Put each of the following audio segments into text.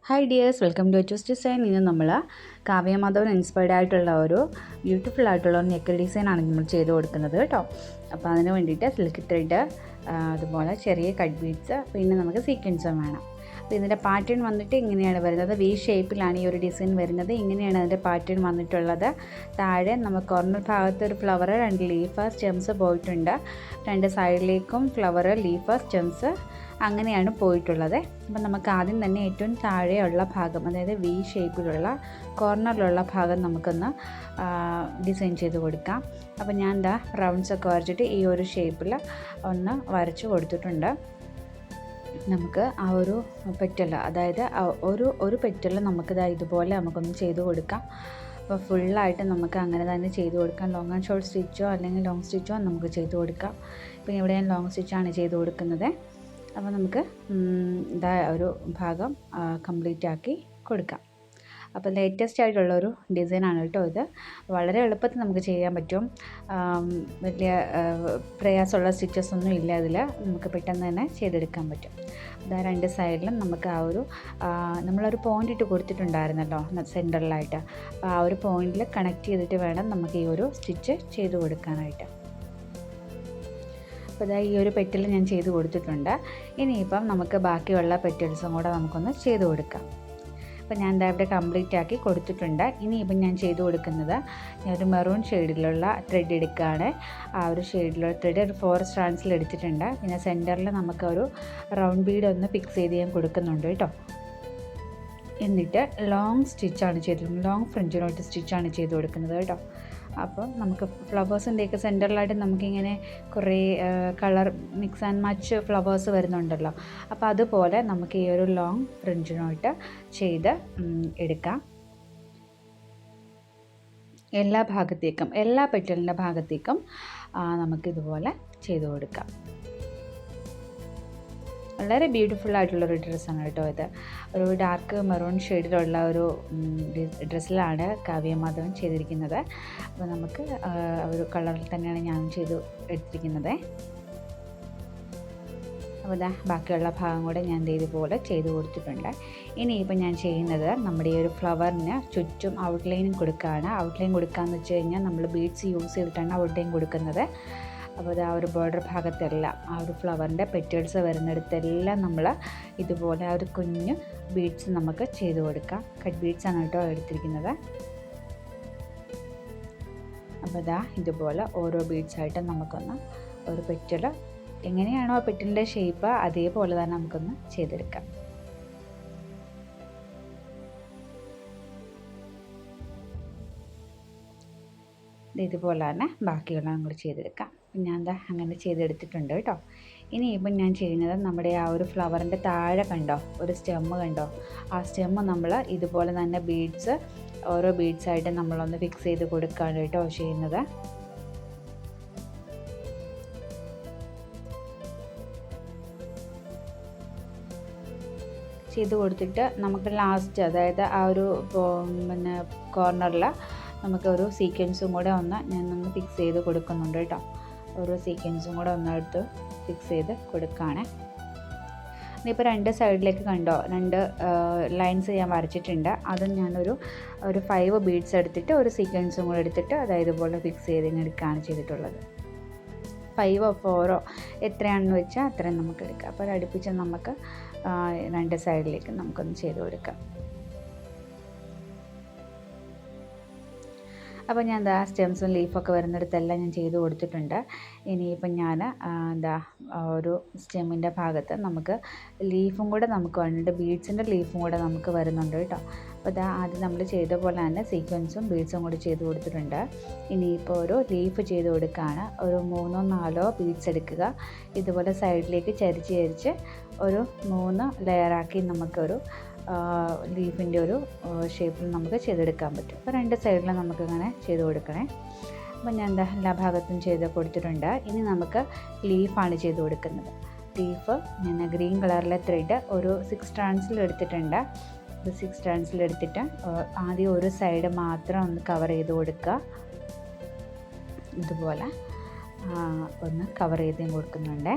Hi dears, welcome to HhandEmbroidery. ഇന്ന് നമ്മൾ Kavya Madhavan inspired ആയിട്ടുള്ള ഒരു ബ്യൂട്ടിഫുൾ ആയിട്ടുള്ള ഒരു നെക്ക് ഡിസൈനാണ് നമ്മൾ ചെയ്ത് കൊടുക്കുന്നത് കേട്ടോ. അപ്പോൾ അതിന് വേണ്ടിയിട്ട് സിൽക്ക് ത്രെഡ്, അതുപോലെ ചെറിയ കട്ട് ബീഡ്സ്, പിന്നെ നമുക്ക് സീക്വൻസും വേണം. അപ്പോൾ ഇതിൻ്റെ പാറ്റേൺ വന്നിട്ട് ഇങ്ങനെയാണ് വരുന്നത്. വി ഷേപ്പിലാണ് ഈ ഒരു ഡിസൈൻ വരുന്നത്. ഇങ്ങനെയാണ് അതിൻ്റെ പാറ്റേൺ വന്നിട്ടുള്ളത്. താഴെ നമുക്ക് കോർണർ ഭാഗത്ത് ഒരു ഫ്ലവർ, 2 ലീഫ് സ്റ്റെംസ് പോയിട്ടുണ്ട്. 2 സൈഡിലേക്കും ഫ്ലവർ, ലീഫ്, സ്റ്റെംസ് അങ്ങനെയാണ് പോയിട്ടുള്ളത്. അപ്പം നമുക്ക് ആദ്യം തന്നെ ഏറ്റവും താഴെയുള്ള ഭാഗം, അതായത് വി ഷേപ്പിലുള്ള കോർണറിലുള്ള ഭാഗം നമുക്കൊന്ന് ഡിസൈൻ ചെയ്ത് കൊടുക്കാം. അപ്പം ഞാൻ എന്താ റൗണ്ട്സൊക്കെ വരച്ചിട്ട് ഈ ഒരു ഷേപ്പിൽ ഒന്ന് വരച്ച് കൊടുത്തിട്ടുണ്ട്. നമുക്ക് ആ ഒരു പെറ്റൽ, അതായത് ഒരു പെറ്റൽ നമുക്കിതാ ഇതുപോലെ നമുക്കൊന്ന് ചെയ്ത് കൊടുക്കാം. അപ്പോൾ ഫുള്ളായിട്ട് നമുക്ക് അങ്ങനെ തന്നെ ചെയ്ത് കൊടുക്കാം. ലോങ് ആൻഡ് ഷോർട്ട് സ്റ്റിച്ചോ അല്ലെങ്കിൽ ലോങ് സ്റ്റിച്ചോ നമുക്ക് ചെയ്ത് കൊടുക്കാം. ഇപ്പം ഇവിടെ ഞാൻ ലോങ് സ്റ്റിച്ചാണ് ചെയ്ത് കൊടുക്കുന്നത്. അപ്പോൾ നമുക്ക് ഇതാ ഒരു ഭാഗം കംപ്ലീറ്റ് ആക്കി കൊടുക്കാം. അപ്പോൾ ലേറ്റസ്റ്റ് ആയിട്ടുള്ളൊരു ഡിസൈനാണ് കേട്ടോ ഇത്. വളരെ എളുപ്പത്തിൽ നമുക്ക് ചെയ്യാൻ പറ്റും. വലിയ പ്രയാസമുള്ള സ്റ്റിച്ചസ് ഒന്നും ഇല്ല ഇതിൽ. നമുക്ക് പെട്ടെന്ന് തന്നെ ചെയ്തെടുക്കാൻ പറ്റും. ഇതാ 2 സൈഡിലും നമുക്ക് ആ ഒരു നമ്മളൊരു പോയിൻ്റ് ഇട്ട് കൊടുത്തിട്ടുണ്ടായിരുന്നല്ലോ സെൻറ്ററിലായിട്ട്. അപ്പോൾ ആ ഒരു പോയിൻറ്റിൽ കണക്ട് ചെയ്തിട്ട് വേണം നമുക്ക് ഈ ഒരു സ്റ്റിച്ച് ചെയ്ത് കൊടുക്കാനായിട്ട്. അപ്പോൾ ഇതാ ഈ ഒരു പെറ്റൽ ഞാൻ ചെയ്ത് കൊടുത്തിട്ടുണ്ട്. ഇനിയിപ്പം നമുക്ക് ബാക്കിയുള്ള പെറ്റൽസും കൂടെ നമുക്കൊന്ന് ചെയ്ത് കൊടുക്കാം. അപ്പോൾ ഞാൻ എന്താ ഇവിടെ കംപ്ലീറ്റ് ആക്കി കൊടുത്തിട്ടുണ്ട്. ഇനിയിപ്പം ഞാൻ ചെയ്ത് കൊടുക്കുന്നത്, ഞാനൊരു മെറൂൺ ഷെയ്ഡിലുള്ള ത്രെഡ് എടുക്കുകയാണ്. ആ ഒരു ഷെയ്ഡിലുള്ള ത്രെഡ് ഒരു 4 സ്ട്രാൻഡ്സിൽ എടുത്തിട്ടുണ്ട്. പിന്നെ സെൻറ്ററിൽ നമുക്കൊരു റൗണ്ട് ബീഡ് ഒന്ന് ഫിക്സ് ചെയ്ത് ഞാൻ കൊടുക്കുന്നുണ്ട് കേട്ടോ. എന്നിട്ട് ലോങ് സ്റ്റിച്ചാണ് ചെയ്തിരിക്കുന്നത്. ലോങ് ഫ്രഞ്ചിനോട്ട് സ്റ്റിച്ചാണ് ചെയ്ത് കൊടുക്കുന്നത് കേട്ടോ. അപ്പോൾ നമുക്ക് ഫ്ലവേഴ്സിൻ്റെയൊക്കെ സെൻറ്ററിലായിട്ട് നമുക്കിങ്ങനെ കുറേ colour mix and match flowers വരുന്നുണ്ടല്ലോ. അപ്പോൾ അതുപോലെ നമുക്ക് ഈ ഒരു ലോങ് ഫ്രഞ്ചിനോട്ട് ചെയ്ത് എടുക്കാം. എല്ലാ ഭാഗത്തേക്കും, എല്ലാ പെറ്റലിൻ്റെ ഭാഗത്തേക്കും നമുക്കിതുപോലെ ചെയ്ത് കൊടുക്കാം. വളരെ ബ്യൂട്ടിഫുൾ ആയിട്ടുള്ളൊരു ഡ്രസ്സാണ് കേട്ടോ ഇത്. ഒരു ഡാർക്ക് മെറൂൺ ഷെയ്ഡിലുള്ള ഒരു ഡ്രസ്സിലാണ് കാവ്യ മാധവൻ ചെയ്തിരിക്കുന്നത്. അപ്പോൾ നമുക്ക് ഒരു കളറിൽ തന്നെയാണ് ഞാൻ ചെയ്ത് എടുത്തിരിക്കുന്നത്. അപ്പോൾ ഇതാ ബാക്കിയുള്ള ഭാഗം കൂടെ ഞാൻ ഇതുപോലെ ചെയ്ത് കൊടുത്തിട്ടുണ്ട്. ഇനിയിപ്പോൾ ഞാൻ ചെയ്യുന്നത്, നമ്മുടെ ഈ ഒരു ഫ്ലവറിന് ചുറ്റും ഔട്ട്ലൈനും കൊടുക്കുകയാണ്. ഔട്ട്ലൈൻ കൊടുക്കുകയെന്ന് വെച്ച് കഴിഞ്ഞാൽ നമ്മൾ ബീഡ്സ് യൂസ് ചെയ്തിട്ടാണ് ഔട്ട്ലൈൻ കൊടുക്കുന്നത്. അപ്പോൾ അത് ആ ഒരു ബോർഡർ ഭാഗത്തെല്ലാം, ആ ഒരു ഫ്ലവറിൻ്റെ പെറ്റൽസ് വരുന്നിടത്തെല്ലാം നമ്മൾ ഇതുപോലെ ആ ഒരു കുഞ്ഞ് ബീഡ്സ് നമുക്ക് ചെയ്ത് കൊടുക്കാം. കട്ട് ബീഡ്സാണ് കേട്ടോ എടുത്തിരിക്കുന്നത്. അപ്പോൾ ഇതാ ഇതുപോലെ ഓരോ ബീഡ്സായിട്ട് നമുക്കൊന്ന് ഒരു പെറ്റൽ എങ്ങനെയാണോ ആ പെറ്റലിൻ്റെ ഷേപ്പ് അതേപോലെ തന്നെ നമുക്കൊന്ന് ചെയ്തെടുക്കാം. ഇതുപോലെ തന്നെ ബാക്കിയുള്ള കൂടി ചെയ്തെടുക്കാം. ഞാൻ എന്താ അങ്ങനെ ചെയ്തെടുത്തിട്ടുണ്ട് കേട്ടോ. ഇനിയിപ്പം ഞാൻ ചെയ്യുന്നത്, നമ്മുടെ ആ ഒരു ഫ്ലവറിൻ്റെ താഴെ കണ്ടോ ഒരു സ്റ്റെമ്മ് കണ്ടോ, ആ സ്റ്റെമ്മ് നമ്മൾ ഇതുപോലെ തന്നെ ബീഡ്സ് ഓരോ ബീഡ്സായിട്ട് നമ്മളൊന്ന് ഫിക്സ് ചെയ്ത് കൊടുക്കുകയാണ് കേട്ടോ ചെയ്യുന്നത്. ചെയ്ത് കൊടുത്തിട്ട് നമുക്ക് ലാസ്റ്റ്, അതായത് ആ ഒരു പിന്നെ കോർണറിൽ നമുക്കൊരു സീക്വൻസും കൂടെ ഞാനൊന്ന് ഫിക്സ് ചെയ്ത് കൊടുക്കുന്നുണ്ട് കേട്ടോ. ഓരോ സീക്വൻസും കൂടെ ഒന്നെടുത്ത് ഫിക്സ് ചെയ്ത് കൊടുക്കുകയാണ്. ഇനിയിപ്പോൾ 2 സൈഡിലേക്ക് കണ്ടോ 2 ലൈൻസ് ഞാൻ വരച്ചിട്ടുണ്ട്. അതും ഞാനൊരു 5 ബീഡ്സ് എടുത്തിട്ട് ഒരു സീക്വൻസും കൂടെ എടുത്തിട്ട് അതായത് ഇതുപോലെ ഫിക്സ് ചെയ്ത് എടുക്കുകയാണ് ചെയ്തിട്ടുള്ളത്. 5ഓ 4ഓ എത്രയാണെന്ന് വെച്ചാൽ അത്രയും നമുക്ക് എടുക്കാം. അപ്പോൾ അടുപ്പിച്ച് നമുക്ക് 2 സൈഡിലേക്ക് നമുക്കൊന്ന് ചെയ്ത് കൊടുക്കാം. അപ്പോൾ ഞാൻ എന്താ സ്റ്റെംസും ലീഫൊക്കെ വരുന്നിടത്തെല്ലാം ഞാൻ ചെയ്ത് കൊടുത്തിട്ടുണ്ട്. ഇനിയിപ്പം ഞാൻ ഒരു സ്റ്റെമ്മിൻ്റെ ഭാഗത്ത് നമുക്ക് ലീഫും കൂടെ നമുക്ക് വേണ്ടിയിട്ട് ബീഡ്സിൻ്റെ ലീഫും കൂടെ നമുക്ക് വരുന്നുണ്ട് കേട്ടോ. അപ്പോൾ ആദ്യം നമ്മൾ ചെയ്ത പോലെ തന്നെ സീക്വൻസും ബീഡ്സും കൂടി ചെയ്ത് കൊടുത്തിട്ടുണ്ട്. ഇനിയിപ്പോൾ ഒരു ലീഫ് ചെയ്ത് കൊടുക്കുകയാണ്. ഒരു 3ഓ 4ഓ ബീഡ്സ് എടുക്കുക. ഇതുപോലെ സൈഡിലേക്ക് ചരിച്ച് ഒരു 3 ലെയറാക്കി നമുക്കൊരു ലീഫിൻ്റെ ഒരു ഷേപ്പിൽ നമുക്ക് ചെയ്തെടുക്കാൻ പറ്റും. അപ്പോൾ 2 സൈഡിലും നമുക്കിങ്ങനെ ചെയ്ത് കൊടുക്കണേ. അപ്പോൾ ഞാൻ എല്ലാ ഭാഗത്തും ചെയ്ത് കൊടുത്തിട്ടുണ്ട്. ഇനി നമുക്ക് ലീഫാണ് ചെയ്ത് കൊടുക്കുന്നത്. ലീഫ് ഞാൻ ഗ്രീൻ കളറിലെ ത്രെഡ് ഒരു 6 സ്ട്രാൻഡ്സിൽ എടുത്തിട്ടുണ്ട്. 6 സ്ട്രാൻഡ്സിൽ എടുത്തിട്ട് ആദ്യം ഒരു സൈഡ് മാത്രം ഒന്ന് കവർ ചെയ്ത് കൊടുക്കുക. ഇതുപോലെ ഒന്ന് കവർ ചെയ്ത് കൊടുക്കുന്നുണ്ട്.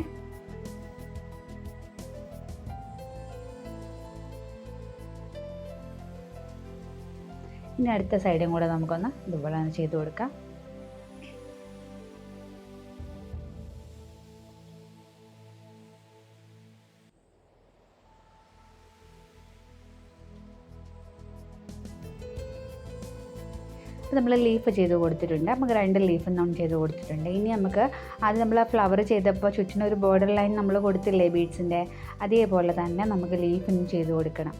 ഇനി അടുത്ത സൈഡും കൂടെ നമുക്കൊന്ന് ഇതുപോലെ തന്നെ ചെയ്ത് കൊടുക്കാം. നമ്മൾ ലീഫ് ചെയ്ത് കൊടുത്തിട്ടുണ്ട്. നമുക്ക് 2 ലീഫ് നമ്മൾ ചെയ്ത് കൊടുത്തിട്ടുണ്ട്. ഇനി നമുക്ക് ആദ്യം നമ്മൾ ആ ഫ്ലവർ ചെയ്തപ്പോൾ ചുറ്റിനും ഒരു ബോർഡർ ലൈൻ നമ്മൾ കൊടുത്തില്ലേ ബീഡ്സിൻ്റെ, അതേപോലെ തന്നെ നമുക്ക് ലീഫിനും ചെയ്ത് കൊടുക്കണം.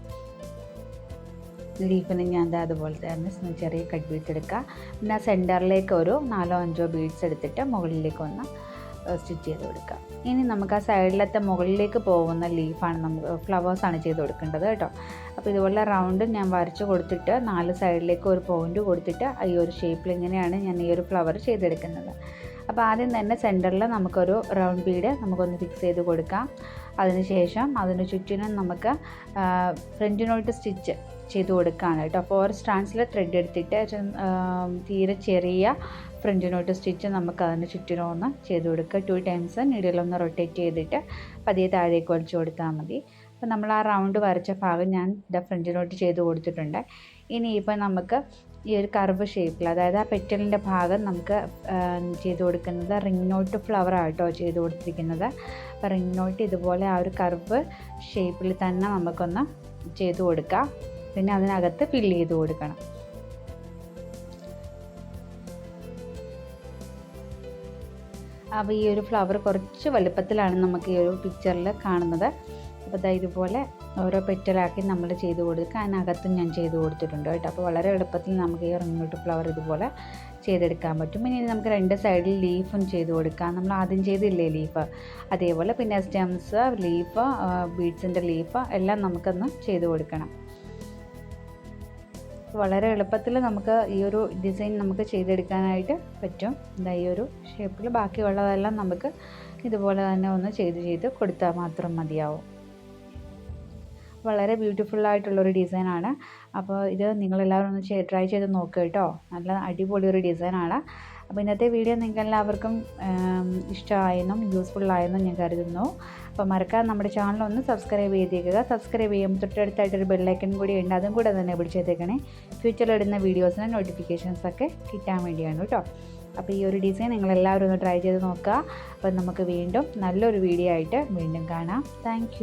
ലീഫിന് ഞാൻ അതുപോലെ തന്നെ ചെറിയ കട്ട് ബീഡ്സ് എടുക്കുക. പിന്നെ സെൻറ്ററിലേക്ക് ഒരു 4-5 ബീഡ്സ് എടുത്തിട്ട് മുകളിലേക്ക് ഒന്ന് സ്റ്റിച്ച് ചെയ്ത് കൊടുക്കുക. ഇനി നമുക്ക് ആ സൈഡിലത്തെ മുകളിലേക്ക് പോകുന്ന ലീഫാണ് നമുക്ക് ഫ്ലവേഴ്സാണ് ചെയ്ത് കൊടുക്കേണ്ടത് കേട്ടോ. അപ്പോൾ ഇതുപോലെ റൗണ്ട് ഞാൻ വരച്ച് കൊടുത്തിട്ട് 4 സൈഡിലേക്ക് ഒരു പോയിൻ്റ് കൊടുത്തിട്ട് ഈ ഒരു ഷേപ്പിൽ ഇങ്ങനെയാണ് ഞാൻ ഈ ഒരു ഫ്ലവർ ചെയ്തെടുക്കുന്നത്. അപ്പോൾ ആദ്യം തന്നെ സെൻറ്ററിൽ നമുക്കൊരു റൗണ്ട് ബീഡ് നമുക്കൊന്ന് ഫിക്സ് ചെയ്ത് കൊടുക്കാം. അതിനുശേഷം അതിന് ചുറ്റിനും നമുക്ക് ഫ്രണ്ടിനോട്ട് സ്റ്റിച്ച് ചെയ്ത് കൊടുക്കുകയാണ് കേട്ടോ. 4 സ്ട്രാൻഡ്സിൽ ത്രെഡ് എടുത്തിട്ട് തീരെ ചെറിയ ഫ്രണ്ടിനോട്ട് സ്റ്റിച്ച് നമുക്ക് അതിന് ചുറ്റിനും ഒന്ന് ചെയ്ത് കൊടുക്കുക. 2 ടൈംസ് നീഡിലൊന്ന് റൊട്ടേറ്റ് ചെയ്തിട്ട് പതിയെ താഴേക്ക് വലിച്ചു കൊടുത്താൽ മതി. അപ്പോൾ നമ്മൾ ആ റൗണ്ട് വരച്ച ഭാഗം ഞാൻ ഫ്രണ്ടിനോട്ട് ചെയ്ത് കൊടുത്തിട്ടുണ്ട്. ഇനിയിപ്പോൾ നമുക്ക് ഈ ഒരു കർവ് ഷേപ്പിൽ, അതായത് ആ പെറ്റലിൻ്റെ ഭാഗം നമുക്ക് ചെയ്ത് കൊടുക്കുന്നത് റിംഗ് നോട്ട് ഫ്ലവർ ആട്ടോ ചെയ്ത് കൊടുത്തിരിക്കുന്നത്. അപ്പോൾ റിംഗ് നോട്ട് ഇതുപോലെ ആ ഒരു കർവ് ഷേപ്പിൽ തന്നെ നമുക്കൊന്ന് ചെയ്ത് കൊടുക്കാം. പിന്നെ അതിനകത്ത് ഫില്ല് ചെയ്ത് കൊടുക്കണം. അപ്പോൾ ഈ ഒരു ഫ്ലവർ കുറച്ച് വലുപ്പത്തിലാണ് നമുക്ക് ഈ ഒരു പിക്ചറിൽ കാണുന്നത്. അപ്പോൾ അതായത് ഇതുപോലെ ഓരോ പെറ്റലാക്കി നമ്മൾ ചെയ്ത് കൊടുക്കുക. അതിനകത്തും ഞാൻ ചെയ്ത് കൊടുത്തിട്ടുണ്ട് കേട്ടോ. അപ്പോൾ വളരെ എളുപ്പത്തിൽ നമുക്ക് ഈ റിംഗ് ഫ്ലവർ ഇതുപോലെ ചെയ്തെടുക്കാൻ പറ്റും. ഇനി നമുക്ക് 2 സൈഡിൽ ലീഫും ചെയ്ത് കൊടുക്കാം. നമ്മൾ ആദ്യം ചെയ്തില്ലേ ലീഫ്, അതേപോലെ പിന്നെ സ്റ്റെംസ്, ലീഫ്, ബീഡ്സിൻ്റെ ലീഫ് എല്ലാം നമുക്കൊന്ന് ചെയ്ത് കൊടുക്കണം. വളരെ എളുപ്പത്തിൽ നമുക്ക് ഈ ഒരു ഡിസൈൻ നമുക്ക് ചെയ്തെടുക്കാനായിട്ട് പറ്റും. ഈ ഒരു ഷേപ്പിൽ ബാക്കിയുള്ളതെല്ലാം നമുക്ക് ഇതുപോലെ തന്നെ ഒന്ന് ചെയ്ത് കൊടുത്താൽ മാത്രം മതിയാവും. വളരെ ബ്യൂട്ടിഫുള്ളായിട്ടുള്ളൊരു ഡിസൈനാണ്. അപ്പോൾ ഇത് നിങ്ങളെല്ലാവരും ഒന്ന് ട്രൈ ചെയ്ത് നോക്കുക കേട്ടോ. നല്ല അടിപൊളി ഒരു ഡിസൈനാണ്. അപ്പോൾ ഇന്നത്തെ വീഡിയോ നിങ്ങൾക്ക് എല്ലാവർക്കും ഇഷ്ടമായെന്നും യൂസ്ഫുള്ളായെന്നും ഞാൻ കരുതുന്നു. അപ്പോൾ മറക്കാതെ നമ്മുടെ ചാനൽ ഒന്ന് സബ്സ്ക്രൈബ് ചെയ്തേക്കുക. സബ്സ്ക്രൈബ് ചെയ്യുമ്പോൾ തൊട്ടടുത്തായിട്ടൊരു ബെല്ലൈക്കൺ കൂടി ഉണ്ട്, അതും കൂടെ തന്നെ പിടിച്ചേക്കണേ. ഫ്യൂച്ചറിലിടുന്ന വീഡിയോസിന് നോട്ടിഫിക്കേഷൻസൊക്കെ കിട്ടാൻ വേണ്ടിയാണ് കേട്ടോ. അപ്പോൾ ഈ ഒരു ഡിസൈൻ നിങ്ങളെല്ലാവരും ഒന്ന് ട്രൈ ചെയ്ത് നോക്കുക. അപ്പോൾ നമുക്ക് വീണ്ടും നല്ലൊരു വീഡിയോ ആയിട്ട് വീണ്ടും കാണാം. താങ്ക്